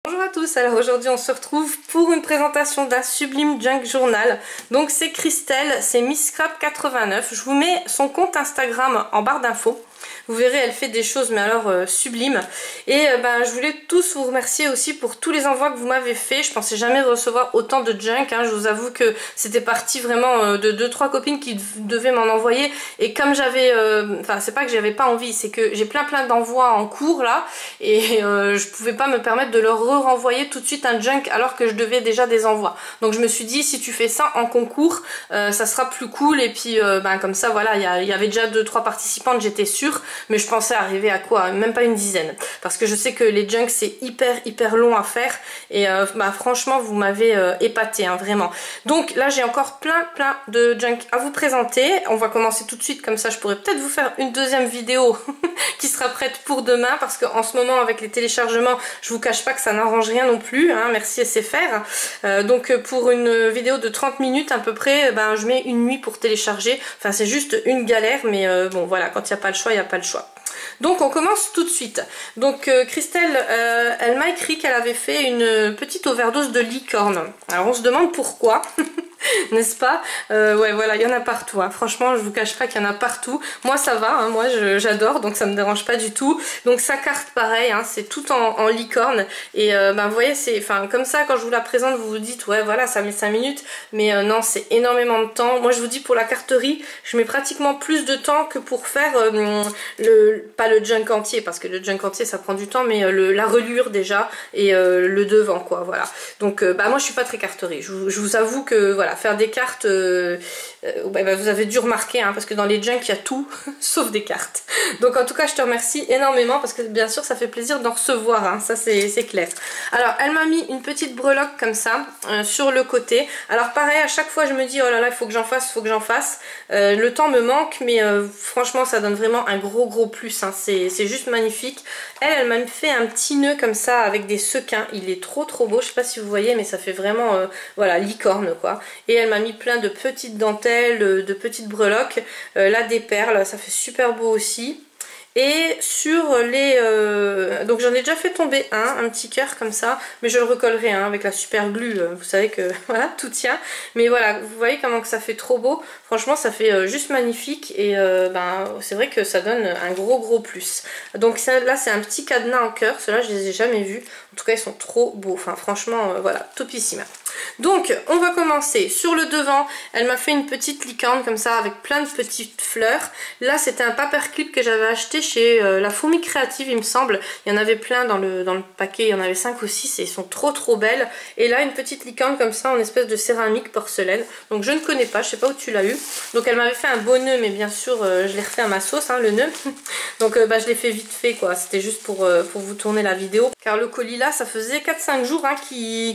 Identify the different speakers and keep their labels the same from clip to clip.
Speaker 1: Bonjour à tous, alors aujourd'hui on se retrouve pour une présentation d'un sublime junk journal. Donc c'est Christelle, c'est MissScrap89. Je vous mets son compte Instagram en barre d'infos. Vous verrez, elle fait des choses mais alors sublimes. Et je voulais tous vous remercier aussi pour tous les envois que vous m'avez fait. Je pensais jamais recevoir autant de junk, hein. Je vous avoue que c'était parti vraiment de 2-3 copines qui devaient m'en envoyer. Et comme j'avais, enfin c'est pas que j'avais pas envie, c'est que j'ai plein d'envois en cours là. Et je pouvais pas me permettre de leur renvoyer tout de suite un junk alors que je devais déjà des envois. Donc je me suis dit, si tu fais ça en concours, ça sera plus cool. Et puis comme ça voilà, il y avait déjà 2-3 participantes, j'étais sûre. Mais je pensais arriver à quoi? Même pas une dizaine. Parce que je sais que les junks c'est hyper long à faire. Et franchement vous m'avez épaté, hein, vraiment. Donc là j'ai encore plein de junk à vous présenter. On va commencer tout de suite, comme ça je pourrais peut-être vous faire une deuxième vidéo qui sera prête pour demain. Parce qu'en ce moment avec les téléchargements, je vous cache pas que ça n'arrange rien non plus, hein, merci SFR. Donc pour une vidéo de 30 minutes à peu près, je mets une nuit pour télécharger. Enfin c'est juste une galère, mais bon voilà, quand il n'y a pas le choix, il n'y a pas le choix. Donc on commence tout de suite. Donc Christelle, elle m'a écrit qu'elle avait fait une petite overdose de licorne. Alors on se demande pourquoi. N'est-ce pas? Ouais voilà, il y en a partout, hein. Franchement je vous cache pas qu'il y en a partout. Moi ça va, hein. Moi j'adore, donc ça me dérange pas du tout. Donc sa carte pareil, hein, c'est tout en licorne. Et vous voyez, c'est comme ça, quand je vous la présente vous vous dites ouais voilà ça met 5 minutes. Mais non, c'est énormément de temps. Moi je vous dis, pour la carterie je mets pratiquement plus de temps que pour faire pas le junk entier, parce que le junk entier ça prend du temps, mais la reliure déjà et le devant quoi, voilà. Donc moi je suis pas très carterie, je vous avoue que voilà, faire des cartes, vous avez dû remarquer, hein, parce que dans les junks il y a tout sauf des cartes. Donc en tout cas je te remercie énormément, parce que bien sûr ça fait plaisir d'en recevoir, hein, ça c'est clair. Alors elle m'a mis une petite breloque comme ça sur le côté. Alors pareil, à chaque fois je me dis oh là là, il faut que j'en fasse, le temps me manque, mais franchement ça donne vraiment un gros plus, hein. C'est juste magnifique. Elle m'a fait un petit nœud comme ça avec des sequins, il est trop beau, je sais pas si vous voyez, mais ça fait vraiment voilà, licorne quoi. Et elle m'a mis plein de petites dentelles, de petites breloques, là des perles, ça fait super beau aussi. Et sur les... donc j'en ai déjà fait tomber un petit cœur comme ça, mais je le recollerai, hein, avec la super glue, vous savez que voilà, tout tient. Mais voilà, vous voyez comment que ça fait trop beau, franchement ça fait juste magnifique. Et c'est vrai que ça donne un gros plus. Donc ça, là c'est un petit cadenas en cœur, ceux-là je les ai jamais vus, en tout cas ils sont trop beaux, enfin franchement voilà, topissime. Donc on va commencer sur le devant. Elle m'a fait une petite licorne comme ça avec plein de petites fleurs. Là c'était un paperclip que j'avais acheté chez La Fourmi Créative, il me semble. Il y en avait plein dans le paquet, il y en avait 5 ou 6 et ils sont trop belles. Et là une petite licorne comme ça en espèce de céramique porcelaine. Donc je ne connais pas, je sais pas où tu l'as eu. Donc elle m'avait fait un beau nœud, mais bien sûr je l'ai refait à ma sauce, hein, le nœud. Donc je l'ai fait vite fait quoi, c'était juste pour vous tourner la vidéo. Car le colis là ça faisait 4-5 jours, hein,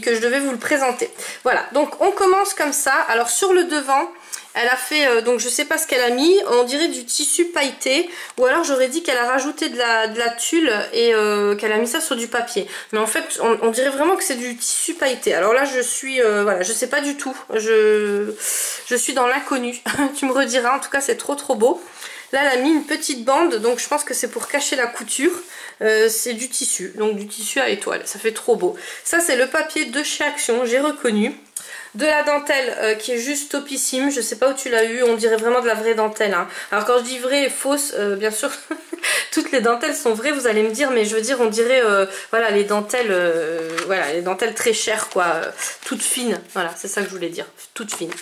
Speaker 1: que je devais vous le présenter. Voilà, donc on commence comme ça. Alors sur le devant, elle a fait, donc je sais pas ce qu'elle a mis, on dirait du tissu pailleté, ou alors j'aurais dit qu'elle a rajouté de la tulle et qu'elle a mis ça sur du papier. Mais en fait, on dirait vraiment que c'est du tissu pailleté. Alors là, je suis, voilà, je sais pas du tout, je suis dans l'inconnu. Tu me rediras, en tout cas c'est trop beau. Là, elle a mis une petite bande, donc je pense que c'est pour cacher la couture. C'est du tissu, donc du tissu à étoiles, ça fait trop beau. Ça, c'est le papier de chez Action, j'ai reconnu. De la dentelle qui est juste topissime, je sais pas où tu l'as eu, on dirait vraiment de la vraie dentelle, hein. Alors quand je dis vraie et fausse, bien sûr toutes les dentelles sont vraies, vous allez me dire, mais je veux dire on dirait voilà, les dentelles voilà, les dentelles très chères quoi, toutes fines, voilà, c'est ça que je voulais dire, toutes fines.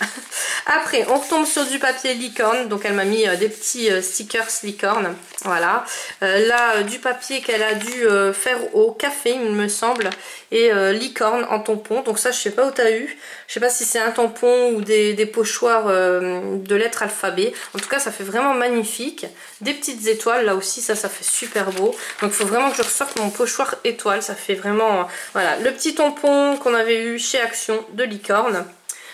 Speaker 1: Après on retombe sur du papier licorne, donc elle m'a mis des petits stickers licorne, voilà. Là du papier qu'elle a dû faire au café il me semble, et licorne en tampon, donc ça je sais pas où t'as eu, je sais pas si c'est un tampon ou des pochoirs de lettres alphabet. En tout cas ça fait vraiment magnifique. Des petites étoiles là aussi, ça fait super beau. Donc il faut vraiment que je ressorte mon pochoir étoile, ça fait vraiment voilà, le petit tampon qu'on avait eu chez Action de licorne.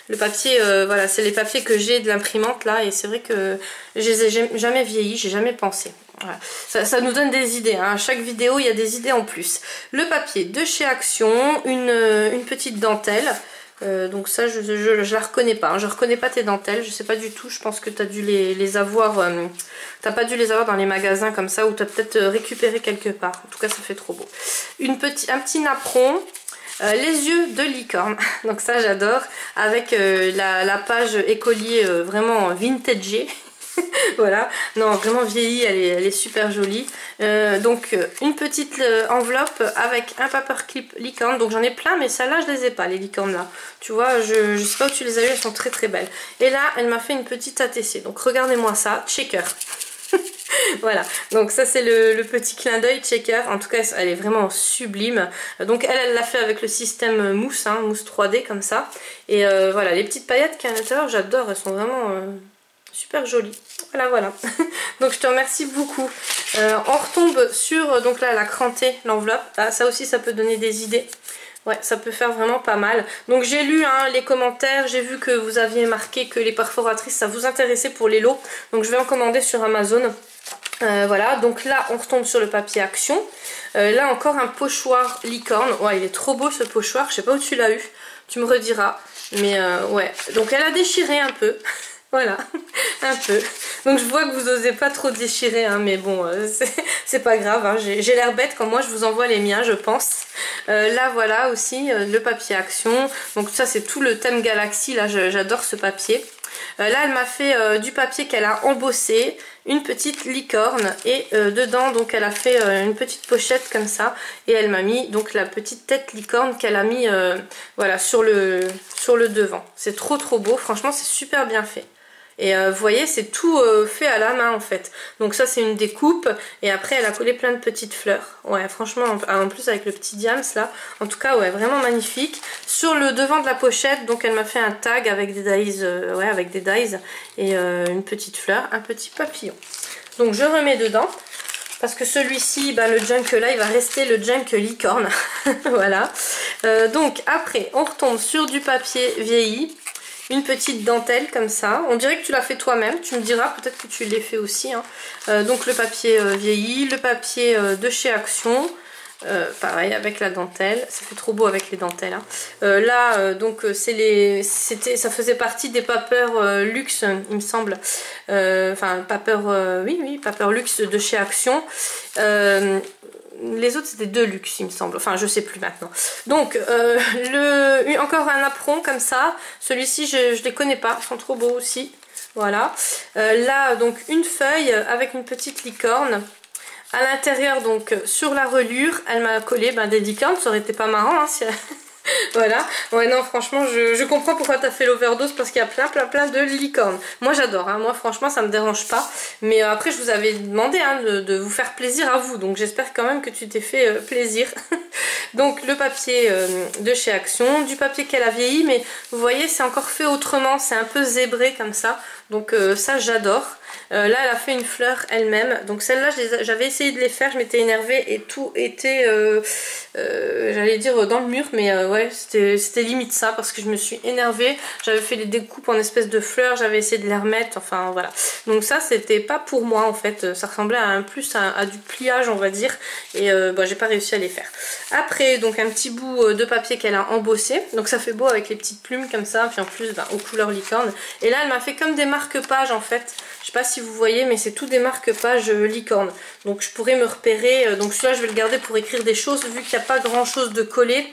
Speaker 1: Le papier, voilà, c'est les papiers que j'ai de l'imprimante là, et c'est vrai que je les ai jamais vieillis, j'ai jamais pensé. Voilà. Ça nous donne des idées, hein. À chaque vidéo il y a des idées en plus. Le papier de chez Action, une petite dentelle. Donc ça je la reconnais pas, hein. Je reconnais pas tes dentelles, je sais pas du tout, je pense que tu as dû les avoir, t'as pas dû les avoir dans les magasins comme ça, ou tu as peut-être récupéré quelque part. En tout cas ça fait trop beau. Un petit napperon. Les yeux de licorne, donc ça j'adore, avec la page écolier vraiment vintagée. Voilà, non vraiment vieillie, elle est super jolie. Donc une petite enveloppe avec un paperclip licorne, donc j'en ai plein mais celle-là je les ai pas, les licornes là. Tu vois, je sais pas où tu les as eu, elles sont très très belles. Et là elle m'a fait une petite ATC, donc regardez-moi ça, checker. Voilà, donc ça c'est le petit clin d'œil checker, en tout cas elle est vraiment sublime. Donc elle l'a fait avec le système mousse, hein, mousse 3D comme ça. Et voilà, les petites paillettes qu'il y a à l'intérieur, j'adore, elles sont vraiment super jolies. Voilà. Donc je te remercie beaucoup. On retombe sur, donc là elle a cranté l'enveloppe, ah, ça aussi ça peut donner des idées. Ouais, ça peut faire vraiment pas mal. Donc j'ai lu hein, les commentaires, j'ai vu que vous aviez marqué que les perforatrices ça vous intéressait pour les lots. Donc je vais en commander sur Amazon. Voilà, donc là on retombe sur le papier action. Là encore un pochoir licorne. Ouais, il est trop beau ce pochoir, je sais pas où tu l'as eu, tu me rediras. Mais ouais, donc elle a déchiré un peu. Voilà, un peu. Donc je vois que vous osez pas trop déchirer, hein, mais bon, c'est pas grave. Hein, j'ai l'air bête quand moi je vous envoie les miens, je pense. Là voilà aussi le papier action. Donc ça c'est tout le thème galaxie, là j'adore ce papier. Là elle m'a fait du papier qu'elle a embossé, une petite licorne et dedans donc elle a fait une petite pochette comme ça et elle m'a mis donc la petite tête licorne qu'elle a mis voilà sur le devant. C'est trop beau, franchement c'est super bien fait. Et vous voyez c'est tout fait à la main en fait. Donc ça c'est une découpe et après elle a collé plein de petites fleurs. Ouais franchement en plus avec le petit diams là. En tout cas ouais vraiment magnifique. Sur le devant de la pochette donc elle m'a fait un tag avec des dies, ouais avec des dies et une petite fleur, un petit papillon. Donc je remets dedans. Parce que celui-ci, bah, le junk là, il va rester le junk licorne. Voilà. Donc après, on retombe sur du papier vieilli. Une petite dentelle comme ça. On dirait que tu l'as fait toi-même. Tu me diras, peut-être que tu l'as fait aussi. Hein. Donc le papier vieilli, le papier de chez Action. Pareil avec la dentelle, ça fait trop beau avec les dentelles hein. Là donc ça faisait partie des papers luxe il me semble, enfin oui paper luxe de chez Action. Les autres c'était de luxe il me semble, enfin je sais plus maintenant. Donc encore un apron comme ça, celui-ci je les connais pas, ils sont trop beaux aussi. Voilà, là donc une feuille avec une petite licorne. À l'intérieur, donc sur la relure, elle m'a collé des licornes, ça aurait été pas marrant hein, si elle... Voilà, ouais non franchement je comprends pourquoi tu as fait l'overdose parce qu'il y a plein de licornes. Moi j'adore, hein. Moi franchement ça me dérange pas. Mais après je vous avais demandé hein, de vous faire plaisir à vous, donc j'espère quand même que tu t'es fait plaisir. Donc le papier de chez Action, du papier qu'elle a vieilli, mais vous voyez c'est encore fait autrement, c'est un peu zébré comme ça. Donc ça j'adore. Là elle a fait une fleur elle-même, donc celle-là j'avais essayé de les faire, je m'étais énervée et tout était j'allais dire dans le mur, mais ouais c'était limite ça parce que je me suis énervée, j'avais fait les découpes en espèces de fleurs, j'avais essayé de les remettre, enfin voilà. Donc ça c'était pas pour moi en fait, ça ressemblait à du pliage on va dire, et j'ai pas réussi à les faire. Après donc un petit bout de papier qu'elle a embossé, donc ça fait beau avec les petites plumes comme ça, puis en plus aux couleurs licorne. Et là elle m'a fait comme des marque-pages en fait, je sais pas si vous voyez mais c'est tout des marque-pages licorne, donc je pourrais me repérer, donc celui-là je vais le garder pour écrire des choses vu qu'il n'y a pas grand chose de collé.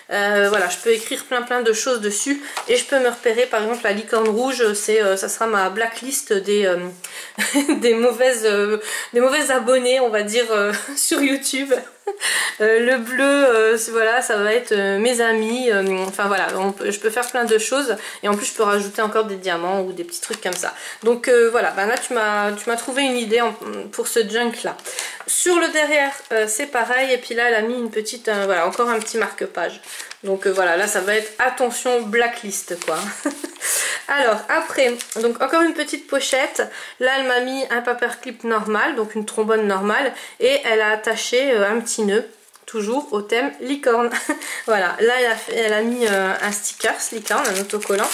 Speaker 1: Voilà, je peux écrire plein de choses dessus et je peux me repérer. Par exemple la licorne rouge, ça sera ma blacklist des des mauvaises abonnés on va dire sur YouTube. Le bleu voilà, ça va être mes amis, enfin voilà, je peux faire plein de choses et en plus je peux rajouter encore des diamants ou des petits trucs comme ça. Donc voilà, là tu m'as trouvé une idée pour ce junk là. Sur le derrière c'est pareil, et puis là elle a mis une petite voilà, encore un petit marque-page. Donc voilà, là ça va être attention blacklist quoi. Alors après, donc encore une petite pochette. Là elle m'a mis un paperclip normal, donc une trombone normale, et elle a attaché un petit nœud, toujours au thème licorne. Voilà, là elle a mis un sticker licorne, un autocollant,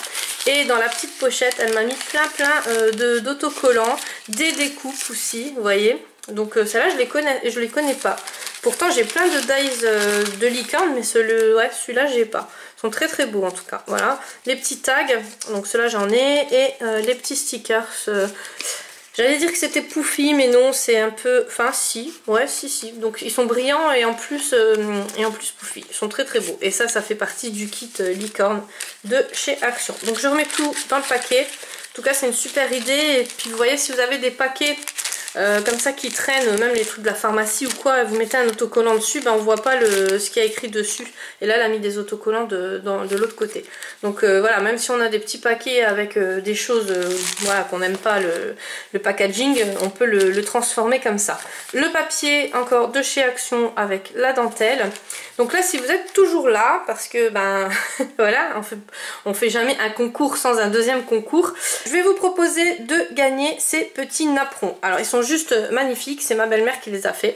Speaker 1: et dans la petite pochette elle m'a mis plein d'autocollants, des découpes aussi, vous voyez. Donc celles-là je les connais pas. Pourtant j'ai plein de dies de licorne, mais celui-là j'ai pas. Ils sont très très beaux en tout cas. Voilà, les petits tags, donc ceux-là j'en ai, et les petits stickers. J'allais dire que c'était pouffi, mais non, c'est un peu... Enfin, si. Ouais, si. Donc, ils sont brillants et en plus pouffi. Ils sont très très beaux. Et ça fait partie du kit licorne de chez Action. Donc, je remets tout dans le paquet. En tout cas, c'est une super idée. Et puis, vous voyez, si vous avez des paquets comme ça qui traînent, même les trucs de la pharmacie ou quoi, vous mettez un autocollant dessus, ben, on voit pas ce qu'il y a écrit dessus. Et là, elle a mis des autocollants de l'autre côté. Donc voilà, même si on a des petits paquets avec des choses voilà, qu'on n'aime pas le packaging, on peut le transformer comme ça. Le papier encore de chez Action avec la dentelle. Donc là, si vous êtes toujours là, parce que ben voilà, on fait jamais un concours sans un deuxième concours, je vais vous proposer de gagner ces petits napperons. Alors ils sont juste magnifiques, c'est ma belle-mère qui les a fait.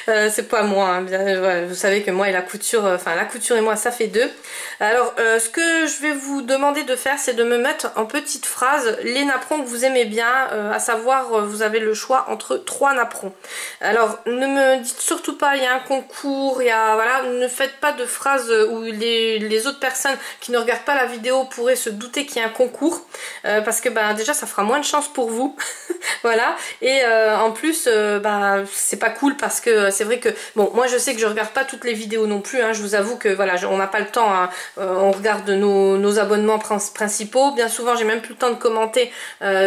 Speaker 1: C'est pas moi, hein. Bien, vous savez que moi et la couture, enfin la couture et moi ça fait deux. Alors ce que je vais vous demander de faire, c'est de me mettre en petites phrases les napperons que vous aimez bien, à savoir vous avez le choix entre 3 napperons. Alors ne me dites surtout pas il y a un concours, il y a voilà, ne faites pas de phrases où les autres personnes qui ne regardent pas la vidéo pourraient se douter qu'il y a un concours, parce que bah, déjà ça fera moins de chance pour vous. Voilà, et en plus bah, c'est pas cool parce que c'est vrai que bon, moi je sais que je regarde pas toutes les vidéos non plus, hein, je vous avoue que voilà, on n'a pas le temps, hein, on regarde nos abonnements principaux, bien souvent j'ai même plus le temps de commenter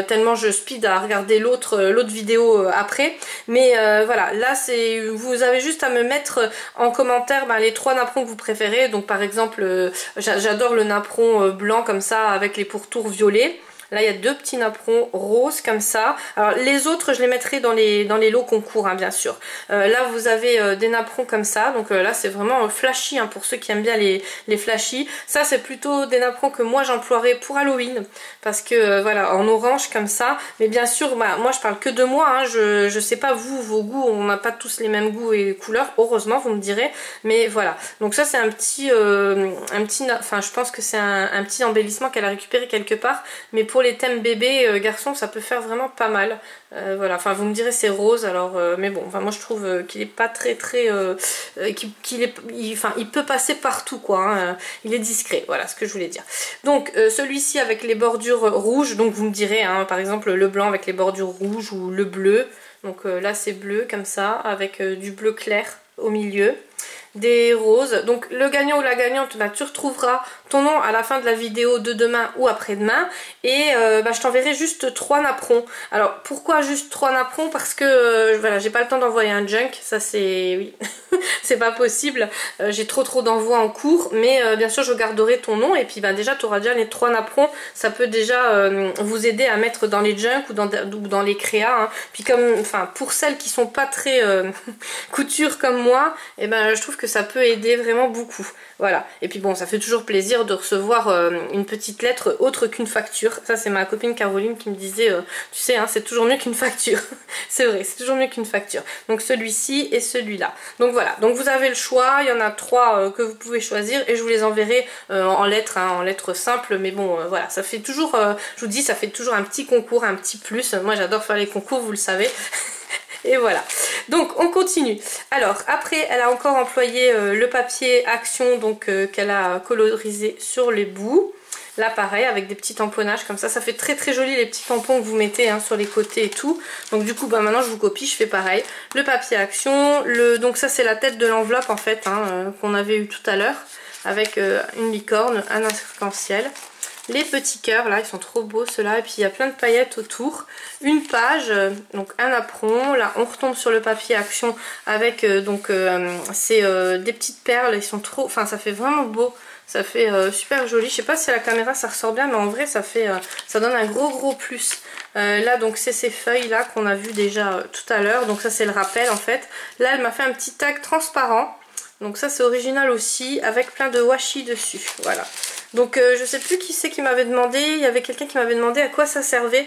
Speaker 1: tellement je speed à regarder l'autre vidéo après, mais voilà, là c'est vous avez juste à me mettre en commentaire les 3 napperons que vous préférez. Donc par exemple j'adore le napperon blanc comme ça avec les pourtours violets. Là, il y a 2 petits napperons roses comme ça. Alors, les autres, je les mettrai dans les lots concours, hein, bien sûr. Là, vous avez des napperons comme ça. Donc là, c'est vraiment flashy, hein, pour ceux qui aiment bien les flashy. Ça, c'est plutôt des napperons que moi, j'emploierai pour Halloween. Parce que, voilà, en orange comme ça. Mais bien sûr, bah, moi, je parle que de moi. Hein, je sais pas, vous, vos goûts, on n'a pas tous les mêmes goûts et couleurs. Heureusement, vous me direz. Mais voilà. Donc ça, c'est un petit enfin, je pense que c'est un petit embellissement qu'elle a récupéré quelque part. Mais pour les thèmes bébé, garçon, ça peut faire vraiment pas mal. Voilà, enfin vous me direz c'est rose, alors mais bon, enfin moi je trouve qu'il est pas très il peut passer partout quoi, hein, il est discret, voilà ce que je voulais dire. Donc celui-ci avec les bordures rouges, donc vous me direz hein, par exemple le blanc avec les bordures rouges ou le bleu. Donc là c'est bleu comme ça avec du bleu clair au milieu, des roses. Donc le gagnant ou la gagnante, bah, tu retrouveras ton nom à la fin de la vidéo de demain ou après-demain, et bah, je t'enverrai juste 3 napperons. Alors pourquoi juste 3 napperons? Parce que voilà, j'ai pas le temps d'envoyer un junk, ça c'est oui c'est pas possible, j'ai trop d'envois en cours, mais bien sûr je garderai ton nom, et puis bah, déjà tu auras déjà les 3 napperons, ça peut déjà vous aider à mettre dans les junks ou dans les créas, hein. Puis comme, enfin pour celles qui sont pas très couture comme moi, et ben je trouve que ça peut aider vraiment beaucoup. Voilà, et puis bon, ça fait toujours plaisir de recevoir une petite lettre autre qu'une facture. Ça c'est ma copine Caroline qui me disait, tu sais hein, c'est toujours mieux qu'une facture. C'est vrai, c'est toujours mieux qu'une facture. Donc celui-ci et celui-là. Donc voilà, donc vous avez le choix, il y en a 3 que vous pouvez choisir, et je vous les enverrai en lettres, hein, en lettres simples, mais bon voilà, ça fait toujours, je vous dis, ça fait toujours un petit concours, un petit plus. Moi j'adore faire les concours, vous le savez. Et voilà, donc on continue. Alors après elle a encore employé le papier Action, donc qu'elle a colorisé sur les bouts. Là pareil avec des petits tamponnages comme ça fait très joli les petits tampons que vous mettez hein, sur les côtés et tout. Donc du coup bah, maintenant je vous copie, je fais pareil. Le papier Action, donc ça c'est la tête de l'enveloppe en fait hein, qu'on avait eu tout à l'heure, avec une licorne, un arc-en-ciel. Les petits cœurs là, ils sont trop beaux ceux-là, et puis il y a plein de paillettes autour. Une page, donc un napperon. Là on retombe sur le papier Action avec c'est des petites perles, ils sont trop, enfin ça fait vraiment beau. Ça fait super joli. Je sais pas si à la caméra ça ressort bien, mais en vrai ça fait ça donne un gros plus. Là donc c'est ces feuilles là qu'on a vu déjà tout à l'heure. Donc ça c'est le rappel en fait. Là elle m'a fait un petit tag transparent. Donc ça c'est original aussi, avec plein de washi dessus. Voilà. Donc je sais plus qui c'est qui m'avait demandé. Il y avait quelqu'un qui m'avait demandé à quoi ça servait.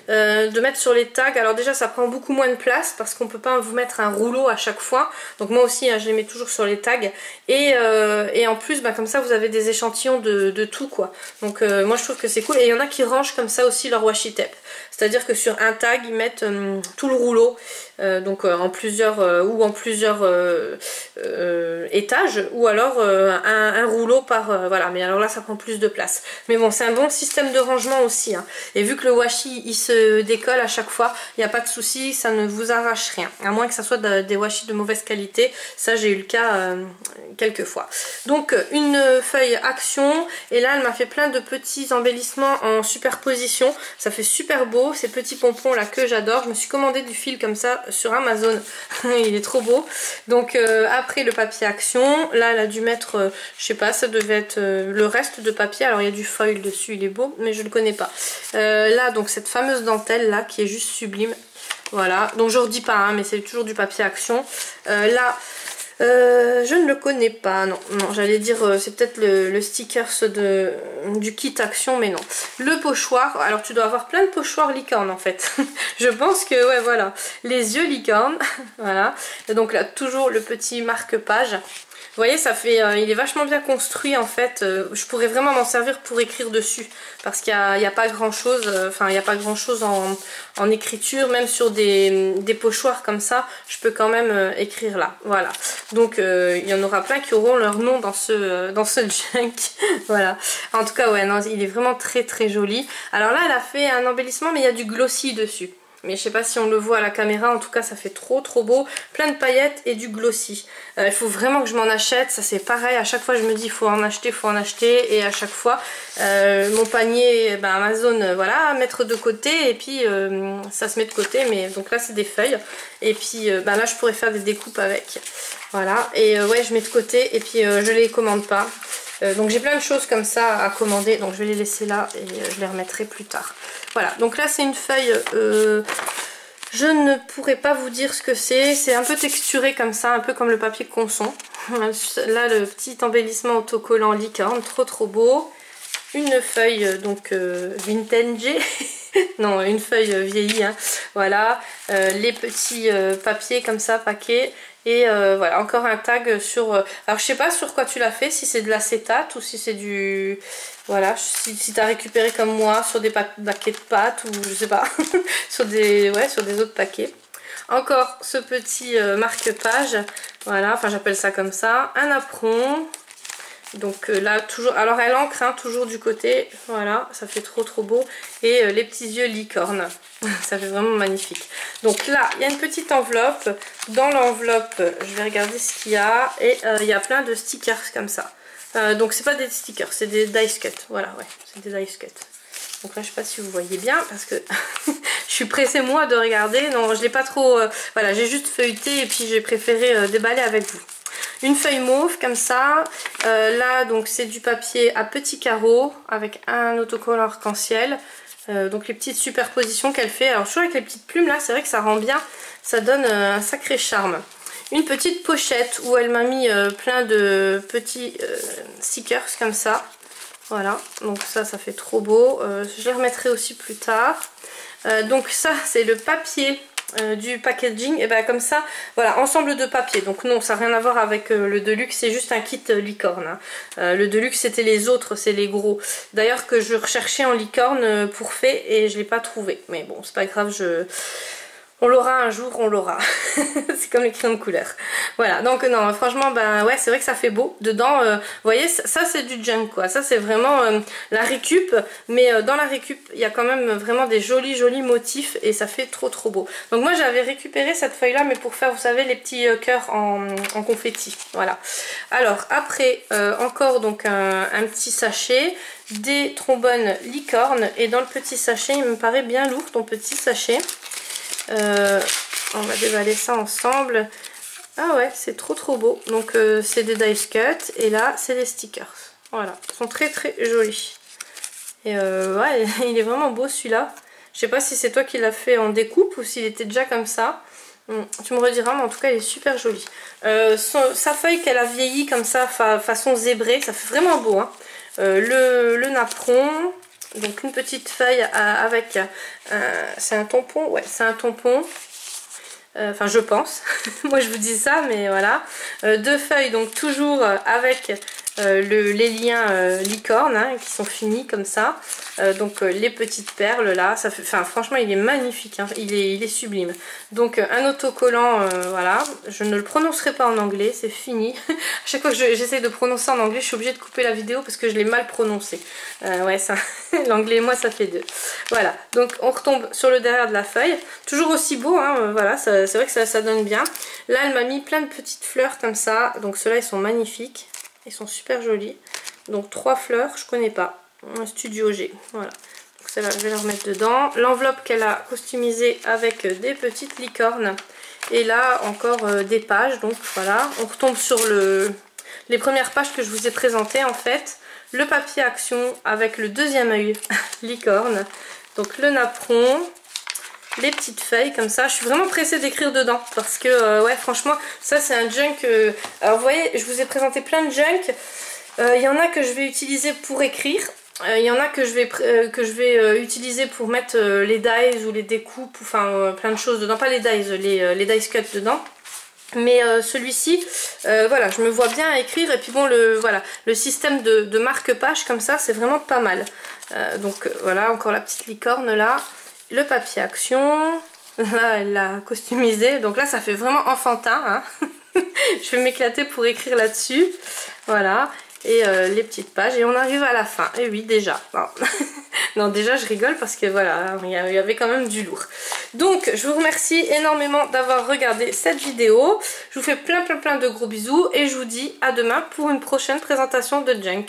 Speaker 1: De mettre sur les tags. Alors déjà ça prend beaucoup moins de place parce qu'on peut pas vous mettre un rouleau à chaque fois, donc moi aussi hein, je les mets toujours sur les tags, et et en plus bah, comme ça vous avez des échantillons de tout quoi. Donc moi je trouve que c'est cool. Et il y en a qui rangent comme ça aussi leur washi tape. C'est à dire que sur un tag ils mettent tout le rouleau, donc en plusieurs étages, ou alors un rouleau par voilà, mais alors là ça prend plus de place. Mais bon, c'est un bon système de rangement aussi hein. Et vu que le washi il se décolle à chaque fois, il n'y a pas de souci, ça ne vous arrache rien, à moins que ça soit des washi de mauvaise qualité. Ça j'ai eu le cas quelques fois. Donc une feuille action, et là elle m'a fait plein de petits embellissements en superposition, ça fait super beau ces petits pompons là que j'adore. Je me suis commandé du fil comme ça sur Amazon il est trop beau. Donc après le papier action, là elle a dû mettre je sais pas, ça devait être le reste de papier. Alors il y a du foil dessus, il est beau mais je le connais pas. Là donc cette fameuse dentelle là qui est juste sublime, voilà. Donc je redis pas hein, mais c'est toujours du papier action. Là je ne le connais pas, non, j'allais dire c'est peut-être le stickers du kit action, mais non. Le pochoir, alors tu dois avoir plein de pochoirs licorne en fait. Je pense que ouais voilà, les yeux licorne, voilà. Et donc là toujours le petit marque-page. Vous voyez, ça fait, il est vachement bien construit en fait. Je pourrais vraiment m'en servir pour écrire dessus, parce qu'il n'y a pas grand chose, enfin il n'y a pas grand chose en écriture, même sur des pochoirs comme ça, je peux quand même écrire là. Voilà. Donc il y en aura plein qui auront leur nom dans ce junk. Voilà. En tout cas ouais, non, il est vraiment très très joli. Alors là elle a fait un embellissement, mais il y a du glossy dessus. Mais je sais pas si on le voit à la caméra, en tout cas ça fait trop beau, plein de paillettes et du glossy. Il faut vraiment que je m'en achète, ça c'est pareil, à chaque fois je me dis il faut en acheter, et à chaque fois mon panier ben, Amazon, voilà, à mettre de côté, et puis ça se met de côté. Mais donc là c'est des feuilles, et puis ben, là je pourrais faire des découpes avec, voilà, et ouais je mets de côté, et puis je les commande pas. Donc j'ai plein de choses comme ça à commander, donc je vais les laisser là et je les remettrai plus tard. Voilà, donc là c'est une feuille, je ne pourrais pas vous dire ce que c'est un peu texturé comme ça, un peu comme le papier Conson. Là le petit embellissement autocollant licorne, trop beau. Une feuille donc vintage, non une feuille vieillie, hein. Voilà, les petits papiers comme ça, paquets. Et voilà, encore un tag sur... alors je sais pas sur quoi tu l'as fait, si c'est de l'acétate ou si c'est du... Voilà, si tu as récupéré comme moi sur des paquets de pâtes ou je sais pas, sur des autres paquets. Encore ce petit marque-page, voilà, enfin j'appelle ça comme ça. Un apron. Donc là toujours, alors elle ancre hein, toujours du côté, voilà, ça fait trop beau. Et les petits yeux licorne, ça fait vraiment magnifique. Donc là il y a une petite enveloppe, dans l'enveloppe je vais regarder ce qu'il y a, et il y a plein de stickers comme ça. Donc c'est pas des stickers, c'est des dice cut, voilà, ouais, c'est des dice cut. Donc là je sais pas si vous voyez bien parce que je suis pressée moi de regarder, non je l'ai pas trop, voilà, j'ai juste feuilleté et puis j'ai préféré déballer avec vous. Une feuille mauve comme ça, là donc c'est du papier à petits carreaux avec un autocollant arc-en-ciel, donc les petites superpositions qu'elle fait. Alors toujours avec les petites plumes là, c'est vrai que ça rend bien, ça donne un sacré charme. Une petite pochette où elle m'a mis plein de petits stickers comme ça, voilà, donc ça fait trop beau, je les remettrai aussi plus tard. Donc ça c'est le papier du packaging, et ben comme ça, voilà, ensemble de papier. Donc non, ça n'a rien à voir avec le Deluxe, c'est juste un kit licorne, hein. Le Deluxe c'était les autres, c'est les gros. D'ailleurs que je recherchais en licorne pour fait et je l'ai pas trouvé. Mais bon, c'est pas grave, on l'aura un jour, on l'aura. C'est comme les crayons de couleur. Voilà, donc non, franchement, ben ouais, c'est vrai que ça fait beau. Dedans, vous voyez, ça c'est du junk quoi. Ça c'est vraiment la récup, mais dans la récup, il y a quand même vraiment des jolis motifs et ça fait trop beau. Donc moi j'avais récupéré cette feuille là, mais pour faire, vous savez, les petits cœurs en confetti. Voilà. Alors après, encore donc un petit sachet, des trombones licorne, et dans le petit sachet, il me paraît bien lourd ton petit sachet. On va déballer ça ensemble. Ah ouais, c'est trop beau. Donc c'est des dice cut et là c'est des stickers. Voilà, ils sont très jolis. Et ouais, il est vraiment beau celui-là. Je sais pas si c'est toi qui l'as fait en découpe ou s'il était déjà comme ça. Tu me rediras, mais en tout cas il est super joli. Sa feuille qu'elle a vieilli comme ça, façon zébrée, ça fait vraiment beau, hein. Le napperon. Donc une petite feuille avec, c'est un tampon, ouais c'est un tampon, enfin je pense, moi je vous dis ça mais voilà, deux feuilles donc toujours avec les liens licorne hein, qui sont finis comme ça. Donc les petites perles là, ça fait, enfin franchement il est magnifique, hein, il est sublime. Donc un autocollant, voilà, je ne le prononcerai pas en anglais, c'est fini. À chaque fois que j'essaie de prononcer en anglais, je suis obligée de couper la vidéo parce que je l'ai mal prononcé. Ouais, ça, l'anglais et moi ça fait deux. Voilà, donc on retombe sur le derrière de la feuille, toujours aussi beau, hein, voilà, c'est vrai que ça donne bien. Là elle m'a mis plein de petites fleurs comme ça, donc ceux-là ils sont magnifiques, ils sont super jolis. Donc 3 fleurs, je connais pas, un Studio G, voilà. Donc celle-là je vais la remettre dedans. L'enveloppe qu'elle a customisée avec des petites licornes. Et là encore des pages, donc voilà, on retombe sur les premières pages que je vous ai présentées en fait. Le papier action avec le deuxième œil licorne, donc le napperon, les petites feuilles comme ça. Je suis vraiment pressée d'écrire dedans parce que ouais franchement ça c'est un junk. Alors vous voyez je vous ai présenté plein de junk. Il y en a que je vais utiliser pour écrire. Il y en a que je vais utiliser pour mettre les dies ou les découpes, enfin plein de choses dedans, pas les dies, les dice cut dedans. Mais celui-ci, voilà, je me vois bien écrire et puis bon, voilà, le système de marque-page comme ça, c'est vraiment pas mal. Donc voilà, encore la petite licorne là, le papier action, là elle l'a customisé, donc là ça fait vraiment enfantin, hein. Je vais m'éclater pour écrire là-dessus, voilà. Et les petites pages et on arrive à la fin. Et oui déjà non. Non déjà je rigole parce que voilà il y avait quand même du lourd. Donc je vous remercie énormément d'avoir regardé cette vidéo. Je vous fais plein de gros bisous et je vous dis à demain pour une prochaine présentation de junk.